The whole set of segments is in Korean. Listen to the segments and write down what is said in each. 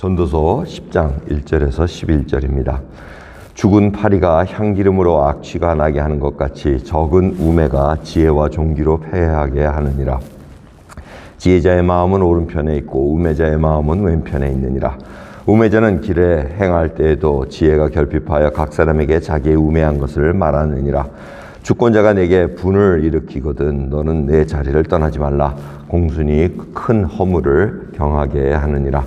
전도서 10장 1절에서 11절입니다. 죽은 파리가 향기름으로 악취가 나게 하는 것 같이 적은 우매가 지혜와 존귀로 패하게 하느니라. 지혜자의 마음은 오른편에 있고 우매자의 마음은 왼편에 있느니라. 우매자는 길에 행할 때에도 지혜가 결핍하여 각 사람에게 자기의 우매한 것을 말하느니라. 주권자가 내게 분을 일으키거든 너는 내 자리를 떠나지 말라. 공순이 큰 허물을 경하게 하느니라.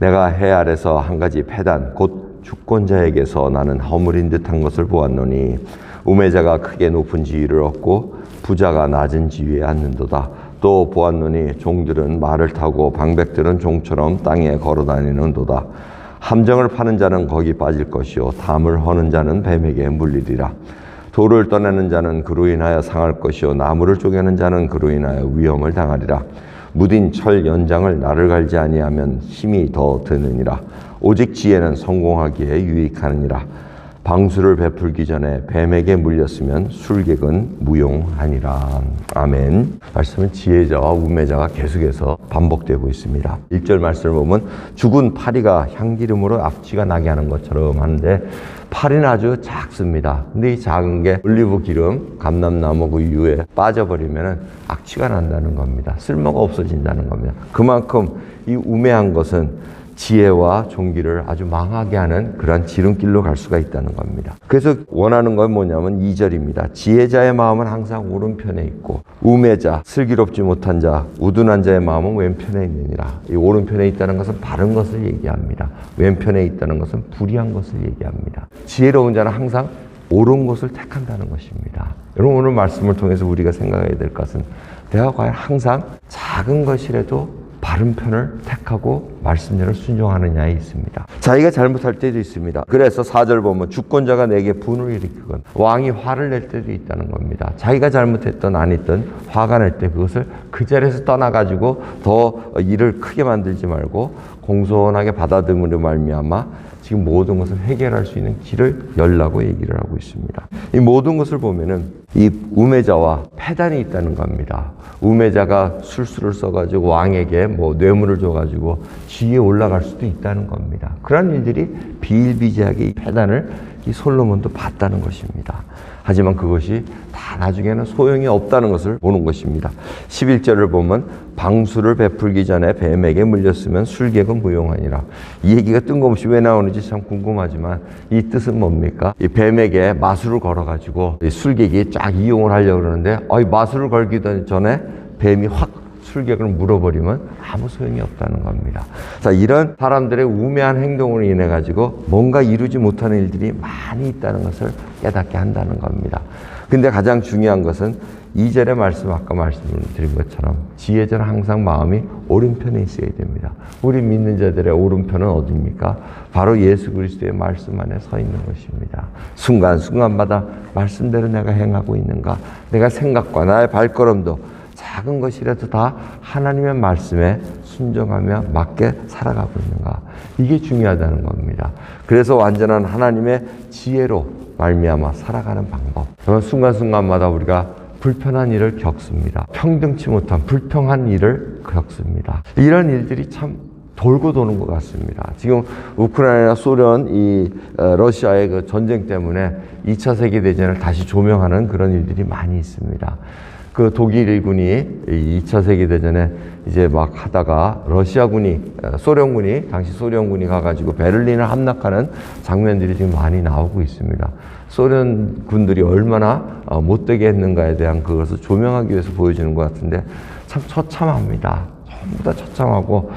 내가 해 아래서 한 가지 패단 곧 주권자에게서 나는 허물인 듯한 것을 보았노니 우매자가 크게 높은 지위를 얻고 부자가 낮은 지위에 앉는도다. 또 보았노니 종들은 말을 타고 방백들은 종처럼 땅에 걸어다니는도다. 함정을 파는 자는 거기 빠질 것이요 담을 허는 자는 뱀에게 물리리라. 돌을 떠내는 자는 그로 인하여 상할 것이요 나무를 쪼개는 자는 그로 인하여 위험을 당하리라. 무딘 철 연장을 나를 갈지 아니하면 힘이 더 드느니라. 오직 지혜는 성공하기에 유익하느니라. 방수를 베풀기 전에 뱀에게 물렸으면 술객은 무용하니라. 아멘. 말씀은 지혜자와 우매자가 계속해서 반복되고 있습니다. 1절 말씀을 보면 죽은 파리가 향기름으로 악취가 나게 하는 것처럼 하는데 파리는 아주 작습니다. 근데 이 작은 게 올리브 기름, 감람나무 그 유에 빠져버리면 악취가 난다는 겁니다. 쓸모가 없어진다는 겁니다. 그만큼 이 우매한 것은 지혜와 존귀를 아주 망하게 하는 그러한 지름길로 갈 수가 있다는 겁니다. 그래서 원하는 건 뭐냐면 2절입니다. 지혜자의 마음은 항상 오른편에 있고 우매자, 슬기롭지 못한 자, 우둔한 자의 마음은 왼편에 있느니라. 이 오른편에 있다는 것은 바른 것을 얘기합니다. 왼편에 있다는 것은 불의한 것을 얘기합니다. 지혜로운 자는 항상 옳은 것을 택한다는 것입니다. 여러분 오늘 말씀을 통해서 우리가 생각해야 될 것은 내가 과연 항상 작은 것이라도 바른 편을 택하고 말씀대로 순종하느냐에 있습니다. 자기가 잘못할 때도 있습니다. 그래서 4절 보면 주권자가 내게 분을 일으키건 왕이 화를 낼 때도 있다는 겁니다. 자기가 잘못했던 아니든 화가 날 때 그것을 그 자리에서 떠나가지고 더 일을 크게 만들지 말고 공손하게 받아들임으로 말미암아 지금 모든 것을 해결할 수 있는 길을 열라고 얘기를 하고 있습니다. 이 모든 것을 보면은 이 우매자와 패단이 있다는 겁니다. 우매자가 술수를 써가지고 왕에게 뇌물을 줘가지고 지위에 올라갈 수도 있다는 겁니다. 그런 일들이 비일비재하게 이 패단을 이 솔로몬도 봤다는 것입니다. 하지만 그것이 다 나중에는 소용이 없다는 것을 보는 것입니다. 11절을 보면 방수를 베풀기 전에 뱀에게 물렸으면 술객은 무용하니라. 이 얘기가 뜬금없이 왜 나오는지 참 궁금하지만 이 뜻은 뭡니까? 이 뱀에게 마술을 걸어가지고 이 술객이 쫙 이용을 하려고 그러는데 이 마술을 걸기 전에 뱀이 확 술객을 물어버리면 아무 소용이 없다는 겁니다. 자, 이런 사람들의 우매한 행동으로 인해 가지고 뭔가 이루지 못하는 일들이 많이 있다는 것을 깨닫게 한다는 겁니다. 근데 가장 중요한 것은 2절의 말씀, 아까 말씀드린 것처럼 지혜자는 항상 마음이 오른편에 있어야 됩니다. 우리 믿는 자들의 오른편은 어디입니까? 바로 예수 그리스도의 말씀 안에 서 있는 것입니다. 순간순간마다 말씀대로 내가 행하고 있는가? 내가 생각과 나의 발걸음도 작은 것이라도 다 하나님의 말씀에 순종하며 맞게 살아가고 있는가? 이게 중요하다는 겁니다. 그래서 완전한 하나님의 지혜로 말미암아 살아가는 방법. 그런 순간순간마다 우리가 불편한 일을 겪습니다. 평등치 못한 불평한 일을 겪습니다. 이런 일들이 참 돌고 도는 것 같습니다. 지금 우크라이나, 소련, 러시아의 그 전쟁 때문에 2차 세계대전을 다시 조명하는 그런 일들이 많이 있습니다. 그 독일군이 2차 세계대전에 이제 막 하다가 당시 소련군이 가가지고 베를린을 함락하는 장면들이 지금 많이 나오고 있습니다. 소련 군들이 얼마나 못되게 했는가에 대한 그것을 조명하기 위해서 보여주는 것 같은데 참 처참합니다. 전부 다 처참하고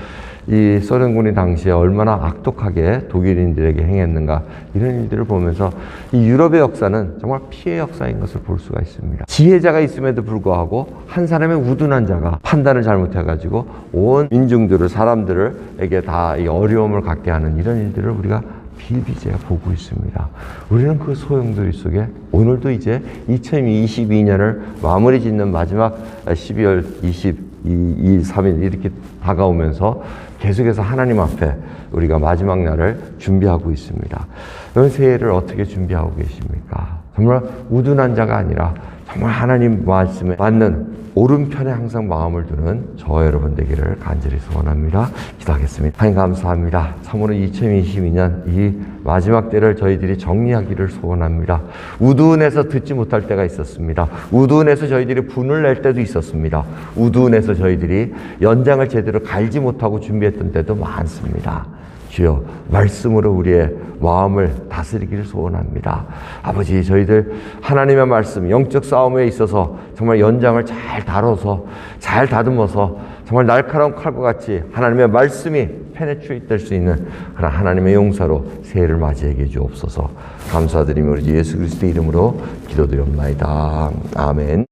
이 소련군이 당시에 얼마나 악독하게 독일인들에게 행했는가 이런 일들을 보면서 이 유럽의 역사는 정말 피해 역사인 것을 볼 수가 있습니다. 지혜자가 있음에도 불구하고 한 사람의 우둔한 자가 판단을 잘못해가지고 온 민중들을 사람들에게 다 이 어려움을 갖게 하는 이런 일들을 우리가 비일비재해 보고 있습니다. 우리는 그 소용돌이 속에 오늘도 이제 2022년을 마무리 짓는 마지막 12월 22일, 3일 이렇게 다가오면서 계속해서 하나님 앞에 우리가 마지막 날을 준비하고 있습니다. 여러분 새해를 어떻게 준비하고 계십니까? 정말 우둔한 자가 아니라 정말 하나님 말씀에 맞는 오른편에 항상 마음을 두는 저 여러분 되기를 간절히 소원합니다. 기도하겠습니다. 하나님 감사합니다. 참으로 2022년 이 마지막 때를 저희들이 정리하기를 소원합니다. 우두운에서 듣지 못할 때가 있었습니다. 우두운에서 저희들이 분을 낼 때도 있었습니다. 우두운에서 저희들이 연장을 제대로 갈지 못하고 준비했던 때도 많습니다. 주여, 말씀으로 우리의 마음을 다스리기를 소원합니다. 아버지, 저희들 하나님의 말씀, 영적 싸움에 있어서 정말 연장을 잘 다뤄서, 잘 다듬어서 정말 날카로운 칼과 같이 하나님의 말씀이 페네트레이트 될 수 있는 그런 하나님의 용사로 새해를 맞이하게 주옵소서. 감사드리며 우리 예수 그리스도의 이름으로 기도드립니다. 아멘.